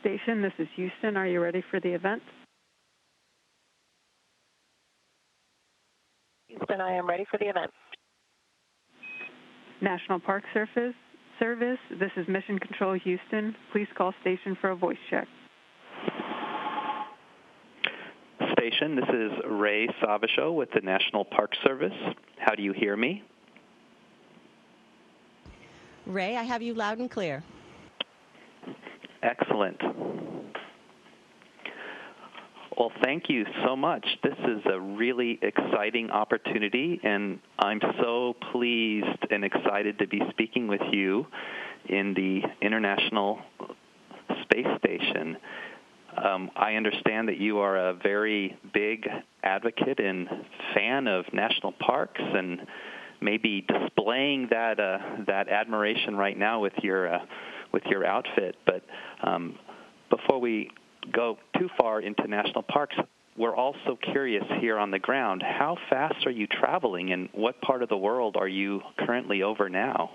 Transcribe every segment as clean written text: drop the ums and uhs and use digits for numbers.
Station, this is Houston. Are you ready for the event? Houston, I am ready for the event. National Park Service, this is Mission Control Houston. Please call station for a voice check. Station, this is Ray Savasho with the National Park Service. How do you hear me? Ray, I have you loud and clear. Excellent. Well, thank you so much. This is a really exciting opportunity, and I'm so pleased and excited to be speaking with you in the International Space Station. I understand that you are a very big advocate and fan of national parks, and maybe displaying that admiration right now with your outfit. But before we go too far into national parks, we're also curious here on the ground, how fast are you traveling, and what part of the world are you currently over now?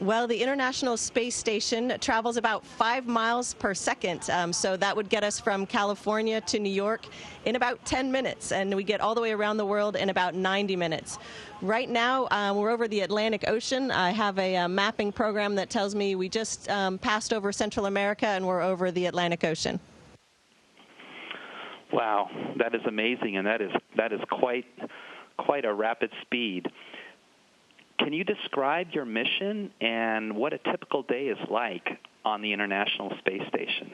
Well, the International Space Station travels about 5 miles per second, so that would get us from California to New York in about 10 minutes, and we get all the way around the world in about 90 minutes. Right now, we're over the Atlantic Ocean. I have a mapping program that tells me we just passed over Central America, and we're over the Atlantic Ocean. Wow, that is amazing, and that is quite a rapid speed. Can you describe your mission and what a typical day is like on the International Space Station?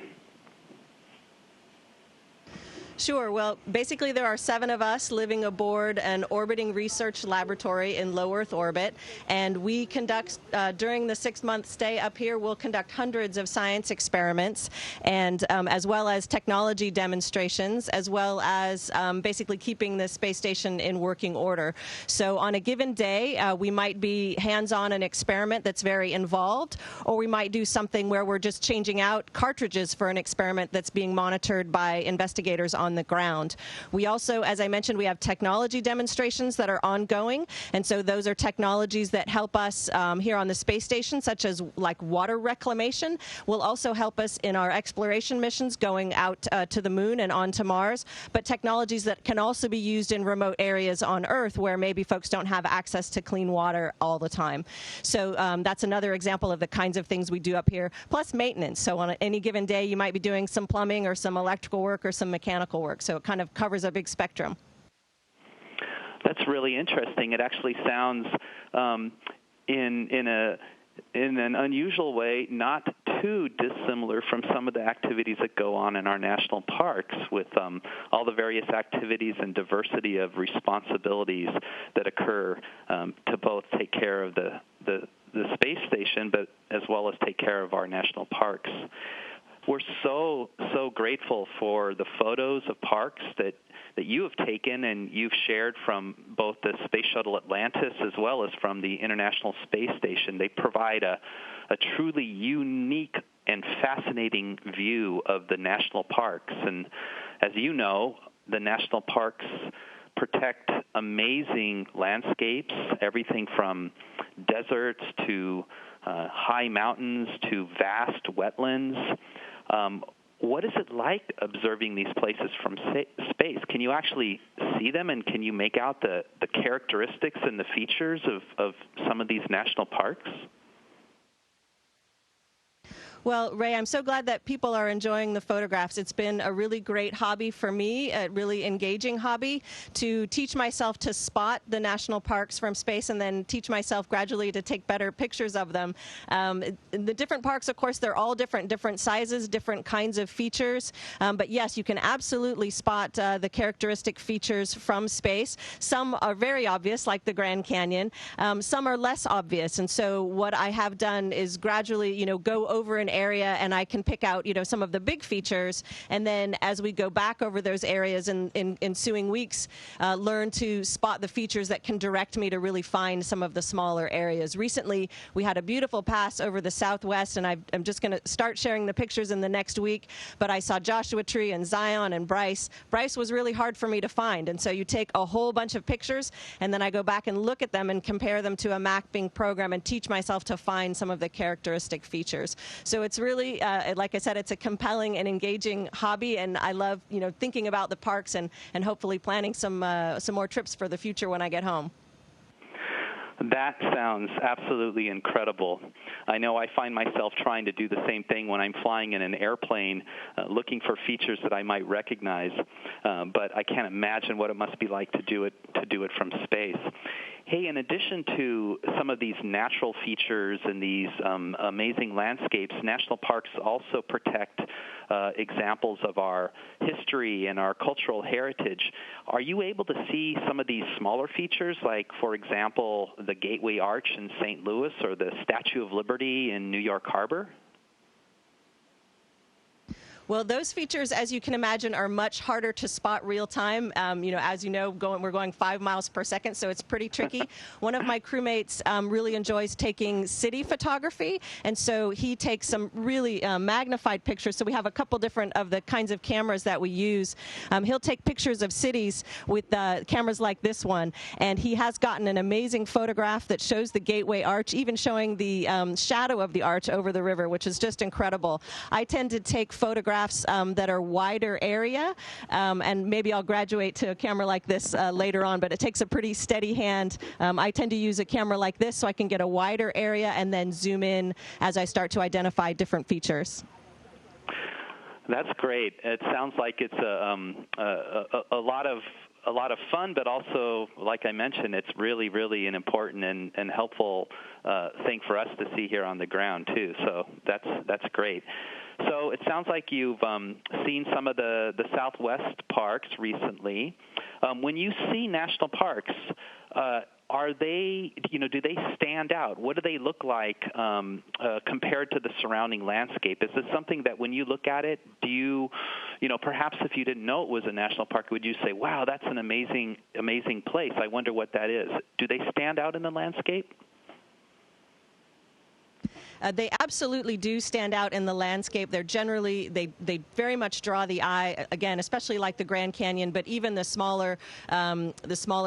Sure. Well, basically there are 7 of us living aboard an orbiting research laboratory in low Earth orbit, and we conduct, during the 6-month stay up here, we'll conduct hundreds of science experiments, and as well as technology demonstrations, as well as basically keeping the space station in working order. So on a given day, we might be hands-on an experiment that's very involved, or we might do something where we're just changing out cartridges for an experiment that's being monitored by investigators on the ground. We also, as I mentioned, we have technology demonstrations that are ongoing, and so those are technologies that help us here on the space station, such as like water reclamation, will also help us in our exploration missions going out to the moon and onto Mars, but technologies that can also be used in remote areas on Earth where maybe folks don't have access to clean water all the time. So that's another example of the kinds of things we do up here, plus maintenance. So on any given day, you might be doing some plumbing or some electrical work or some mechanical work, so it kind of covers a big spectrum. That's really interesting. It actually sounds, in an unusual way, not too dissimilar from some of the activities that go on in our national parks, with all the various activities and diversity of responsibilities that occur to both take care of the space station, but as well as take care of our national parks. We're so grateful for the photos of parks that you have taken and you've shared from both the Space Shuttle Atlantis as well as from the International Space Station. They provide a truly unique and fascinating view of the national parks. And as you know, the national parks protect amazing landscapes, everything from deserts to high mountains to vast wetlands. What is it like observing these places from space? Can you actually see them, and can you make out the characteristics and the features of some of these national parks? Well, Ray, I'm so glad that people are enjoying the photographs. It's been a really great hobby for me, a really engaging hobby, to teach myself to spot the national parks from space and then teach myself gradually to take better pictures of them. The different parks, of course, they're all different sizes, different kinds of features. But yes, you can absolutely spot the characteristic features from space. Some are very obvious, like the Grand Canyon. Some are less obvious. And so what I have done is gradually, go over an area and I can pick out, some of the big features. And then as we go back over those areas in ensuing weeks, learn to spot the features that can direct me to really find some of the smaller areas. Recently, we had a beautiful pass over the southwest, and I'm just going to start sharing the pictures in the next week, but I saw Joshua Tree and Zion and Bryce. Bryce was really hard for me to find, and so you take a whole bunch of pictures, and then I go back and look at them and compare them to a mapping program and teach myself to find some of the characteristic features. So it's really, like I said, it's a compelling and engaging hobby, and I love, thinking about the parks and hopefully planning some more trips for the future when I get home. That sounds absolutely incredible. I know I find myself trying to do the same thing when I'm flying in an airplane, looking for features that I might recognize, but I can't imagine what it must be like to do it from space. Hey, in addition to some of these natural features and these amazing landscapes, national parks also protect examples of our history and our cultural heritage. Are you able to see some of these smaller features, like, for example, the Gateway Arch in St. Louis or the Statue of Liberty in New York Harbor? Well, those features, as you can imagine, are much harder to spot real time. As you know, we're going 5 miles per second, so it's pretty tricky. One of my crewmates really enjoys taking city photography, and so he takes some really magnified pictures. So we have a couple different of the kinds of cameras that we use. He'll take pictures of cities with cameras like this one, and he has gotten an amazing photograph that shows the Gateway Arch, even showing the shadow of the arch over the river, which is just incredible. I tend to take photographs that are wider area, and maybe I'll graduate to a camera like this later on, but it takes a pretty steady hand. I tend to use a camera like this so I can get a wider area and then zoom in as I start to identify different features. That's great. It sounds like it's a lot of fun, but also, like I mentioned, it's really, really an important and helpful thing for us to see here on the ground too. So that's great. So it sounds like you've seen some of the Southwest parks recently. When you see national parks, are they, do they stand out? What do they look like compared to the surrounding landscape? Is this something that when you look at it, do you, perhaps if you didn't know it was a national park, would you say, wow, that's an amazing, amazing place. I wonder what that is. Do they stand out in the landscape? They absolutely do stand out in the landscape. They're generally, they very much draw the eye, again, especially like the Grand Canyon, but even the smaller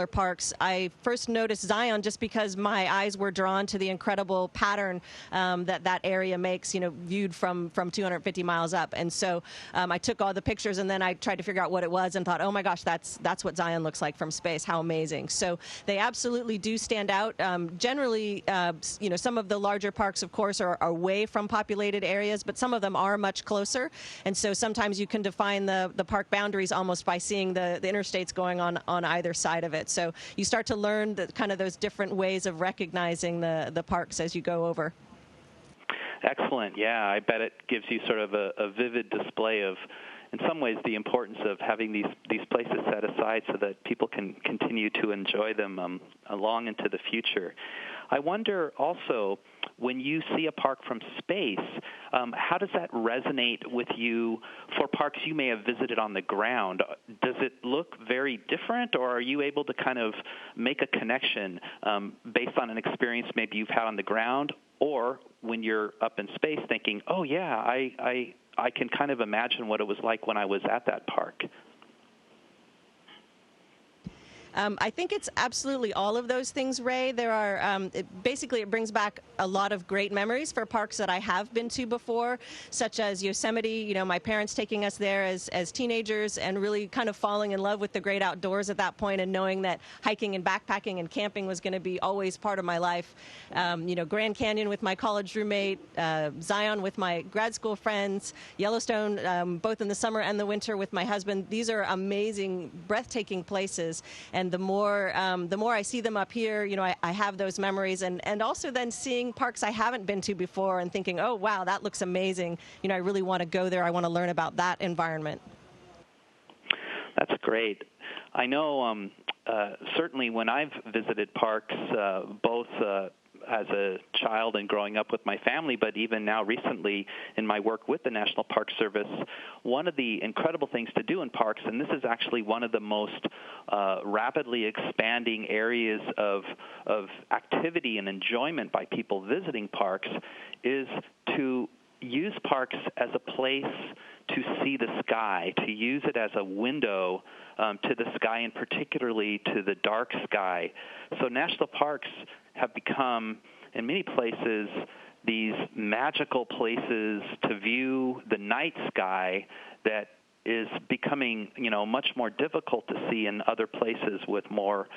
parks. I first noticed Zion just because my eyes were drawn to the incredible pattern that area makes, viewed from 250 miles up. And so I took all the pictures, and then I tried to figure out what it was and thought, oh my gosh, that's what Zion looks like from space. How amazing. So they absolutely do stand out. Generally, some of the larger parks, of course, are away from populated areas, but some of them are much closer. And so sometimes you can define the park boundaries almost by seeing the interstates going on either side of it. So you start to learn kind of those different ways of recognizing the parks as you go over. Excellent. Yeah, I bet it gives you sort of a vivid display of, in some ways, the importance of having these places set aside so that people can continue to enjoy them long into the future. I wonder also, when you see a park from space, how does that resonate with you for parks you may have visited on the ground? Does it look very different, or are you able to kind of make a connection based on an experience maybe you've had on the ground, or when you're up in space thinking, oh, yeah, I can kind of imagine what it was like when I was at that park? I think it's absolutely all of those things, Ray. There are basically it brings back a lot of great memories for parks that I have been to before, such as Yosemite. My parents taking us there as teenagers and really kind of falling in love with the great outdoors at that point, and knowing that hiking and backpacking and camping was going to be always part of my life. Grand Canyon with my college roommate, Zion with my grad school friends, Yellowstone both in the summer and the winter with my husband. These are amazing, breathtaking places. And the more I see them up here, I have those memories, and also then seeing parks I haven't been to before and thinking, oh wow, that looks amazing. I really want to go there. I want to learn about that environment. That's great. I know certainly when I've visited parks, both as a child and growing up with my family, but even now recently in my work with the National Park Service, one of the incredible things to do in parks, and this is actually one of the most rapidly expanding areas of activity and enjoyment by people visiting parks, is to use parks as a place to see the sky, to use it as a window to the sky, and particularly to the dark sky. So national parks have become, in many places, these magical places to view the night sky that is becoming, much more difficult to see in other places with more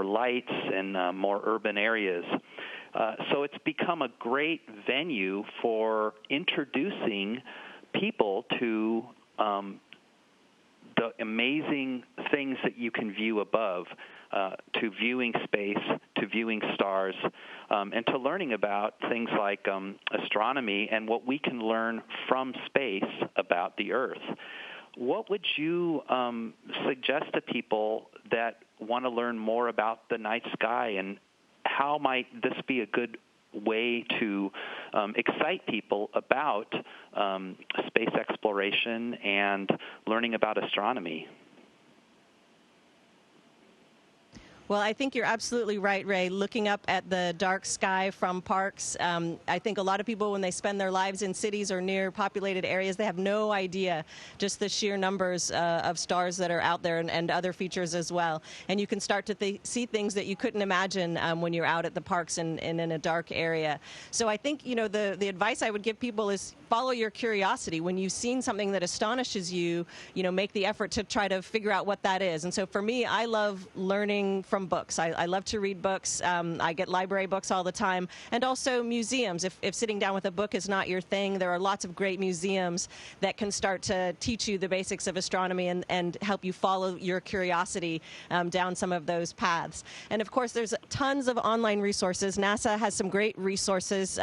lights and more urban areas. So it's become a great venue for introducing people to the amazing things that you can view above, to viewing space, to viewing stars, and to learning about things like astronomy and what we can learn from space about the Earth. What would you suggest to people that want to learn more about the night sky, and how might this be a good way to excite people about space exploration and learning about astronomy? Well, I think you're absolutely right, Ray. Looking up at the dark sky from parks, I think a lot of people, when they spend their lives in cities or near populated areas, they have no idea just the sheer numbers of stars that are out there, and other features as well. And you can start to see things that you couldn't imagine when you're out at the parks and in a dark area. So I think, the advice I would give people is follow your curiosity. When you've seen something that astonishes you, make the effort to try to figure out what that is. And so for me, I love learning from books. I love to read books. I get library books all the time, and also museums. If sitting down with a book is not your thing, there are lots of great museums that can start to teach you the basics of astronomy and help you follow your curiosity down some of those paths. And of course, there's tons of online resources. NASA has some great resources.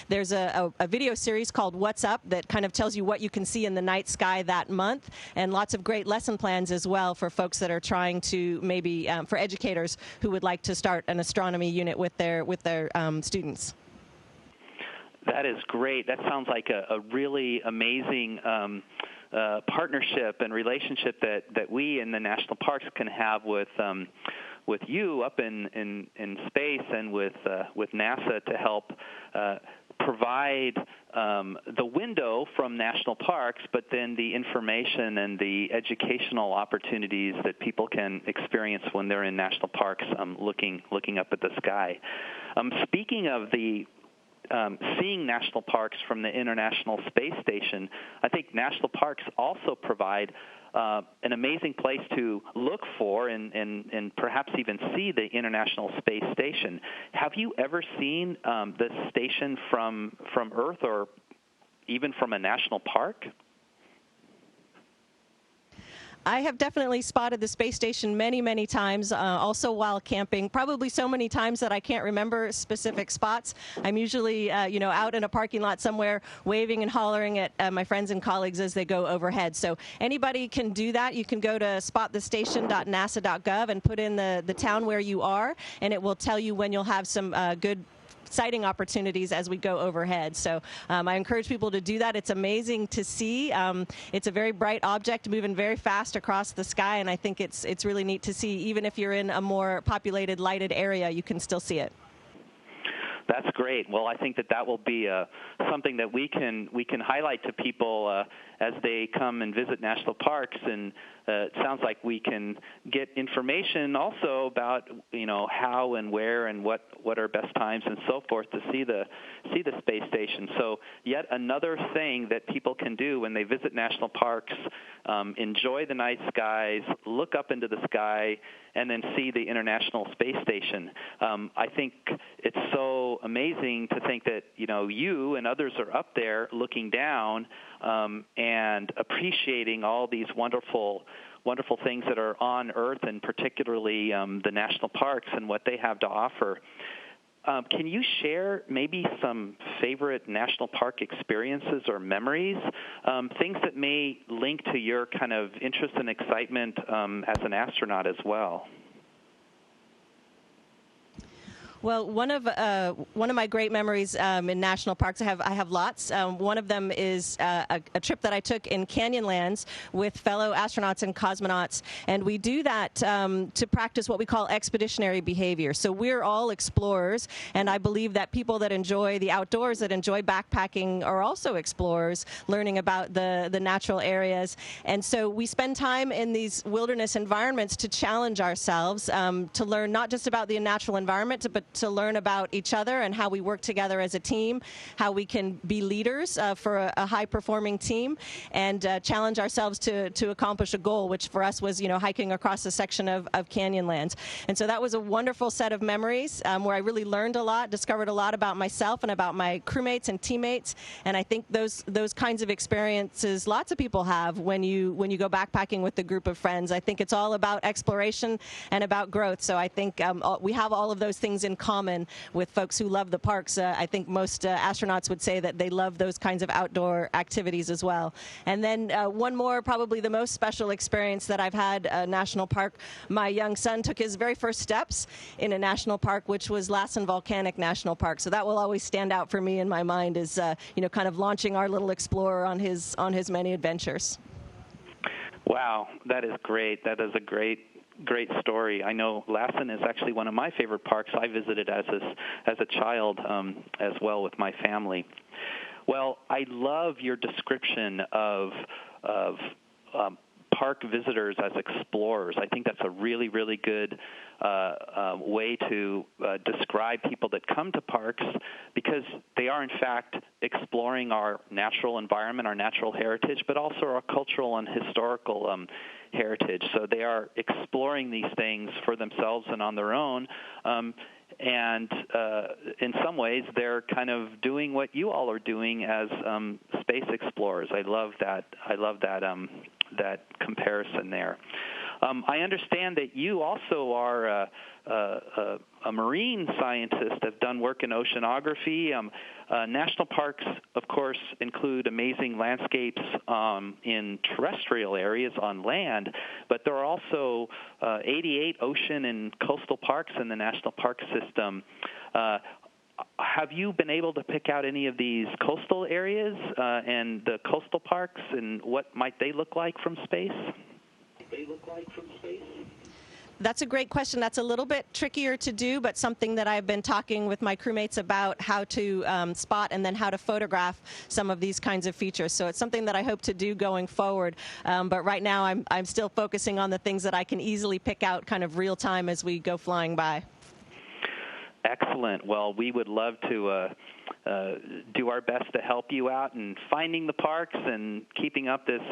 There's a video series called What's Up that kind of tells you what you can see in the night sky that month, and lots of great lesson plans as well for folks that are trying to maybe, for educators who would like to start an astronomy unit with their students. That is great. That sounds like a really amazing partnership and relationship that we in the national parks can have with you up in space, and with NASA to help provide the window from national parks, but then the information and the educational opportunities that people can experience when they're in national parks, looking up at the sky. Speaking of the seeing national parks from the International Space Station, I think national parks also provide an amazing place to look for and perhaps even see the International Space Station. Have you ever seen the station from Earth, or even from a national park? I have definitely spotted the space station many, many times, also while camping, probably so many times that I can't remember specific spots. I'm usually, out in a parking lot somewhere waving and hollering at my friends and colleagues as they go overhead. So anybody can do that. You can go to spotthestation.nasa.gov and put in the town where you are, and it will tell you when you'll have some good sighting opportunities as we go overhead. So I encourage people to do that. It's amazing to see. It's a very bright object moving very fast across the sky, and I think it's really neat to see. Even if you're in a more populated, lighted area, you can still see it. That's great. Well, I think that will be something that we can highlight to people as they come and visit national parks. And it sounds like we can get information also about how and where and what are best times and so forth to see the space station. So yet another thing that people can do when they visit national parks: enjoy the night skies, look up into the sky, and then see the International Space Station. I think it's so amazing to think that you and others are up there looking down and appreciating all these wonderful things that are on Earth, and particularly the national parks and what they have to offer. Can you share maybe some favorite national park experiences or memories, things that may link to your kind of interest and excitement as an astronaut as well? Well, one of my great memories in national parks, I have lots. One of them is a trip that I took in Canyonlands with fellow astronauts and cosmonauts, and we do that to practice what we call expeditionary behavior. So we're all explorers, and I believe that people that enjoy the outdoors, that enjoy backpacking, are also explorers, learning about the natural areas. And so we spend time in these wilderness environments to challenge ourselves, to learn not just about the natural environment, but to learn about each other and how we work together as a team, how we can be leaders for a high-performing team, and challenge ourselves to accomplish a goal, which for us was, hiking across a section of Canyonlands. And so that was a wonderful set of memories where I really learned a lot, discovered a lot about myself and about my crewmates and teammates. And I think those kinds of experiences lots of people have when you go backpacking with a group of friends. I think it's all about exploration and about growth. So I think we have all of those things in common with folks who love the parks. I think most astronauts would say that they love those kinds of outdoor activities as well. And then one more, probably the most special experience that I've had a national park. My young son took his very first steps in a national park, which was Lassen Volcanic National Park. So that will always stand out for me in my mind as kind of launching our little explorer on his many adventures. Wow, that is great. That is a great story. I know Lassen is actually one of my favorite parks. I visited as a child as well with my family. Well, I love your description of park visitors as explorers. I think that's a really, really good way to describe people that come to parks, because they are, in fact, exploring our natural environment, our natural heritage, but also our cultural and historical heritage. So they are exploring these things for themselves and on their own. And in some ways, they're kind of doing what you all are doing as space explorers. I love that. That comparison there. I understand that you also are a marine scientist, have done work in oceanography. National parks, of course, include amazing landscapes in terrestrial areas on land, but there are also 88 ocean and coastal parks in the national park system. Have you been able to pick out any of these coastal areas and the coastal parks, and what might they look like from space? That's a great question. That's a little bit trickier to do, but something that I've been talking with my crewmates about, how to spot and then how to photograph some of these kinds of features. So it's something that I hope to do going forward. But right now I'm still focusing on the things that I can easily pick out kind of real time as we go flying by. Excellent. Well, we would love to do our best to help you out in finding the parks and keeping up this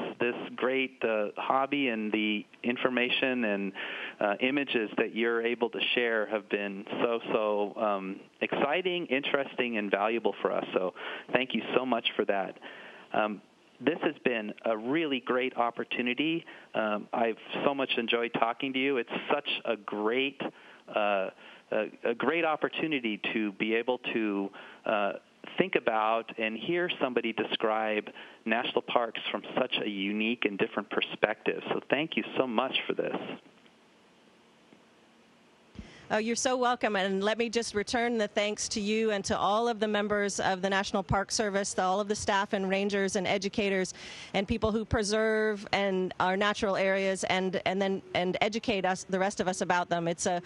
great hobby. And the information and images that you're able to share have been so exciting, interesting, and valuable for us. So thank you so much for that. This has been a really great opportunity. I've so much enjoyed talking to you. It's such a great opportunity to be able to think about and hear somebody describe national parks from such a unique and different perspective. So thank you so much for this. Oh, you're so welcome, and let me just return the thanks to you and to all of the members of the National Park Service, all of the staff and rangers and educators and people who preserve and our natural areas and educate us, the rest of us, about them. It's a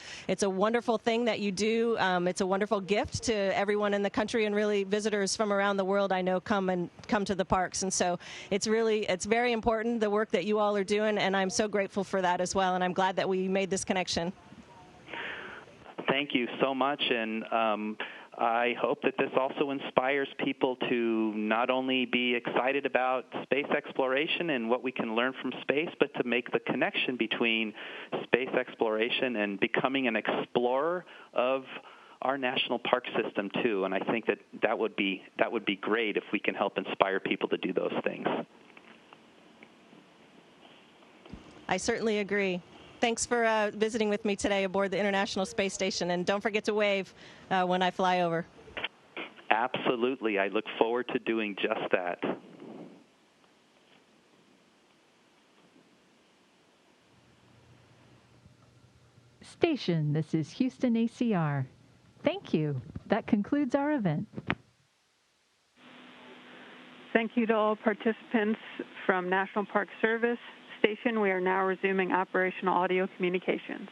wonderful thing that you do. It's a wonderful gift to everyone in the country, and really visitors from around the world I know come to the parks. And so it's very important, the work that you all are doing, and I'm so grateful for that as well, and I'm glad that we made this connection. Thank you so much, and I hope that this also inspires people to not only be excited about space exploration and what we can learn from space, but to make the connection between space exploration and becoming an explorer of our national park system too. And I think that would be great if we can help inspire people to do those things. I certainly agree. Thanks for visiting with me today aboard the International Space Station, and don't forget to wave when I fly over. Absolutely. I look forward to doing just that. Station, this is Houston ACR. Thank you. That concludes our event. Thank you to all participants from National Park Service Station. We are now resuming operational audio communications.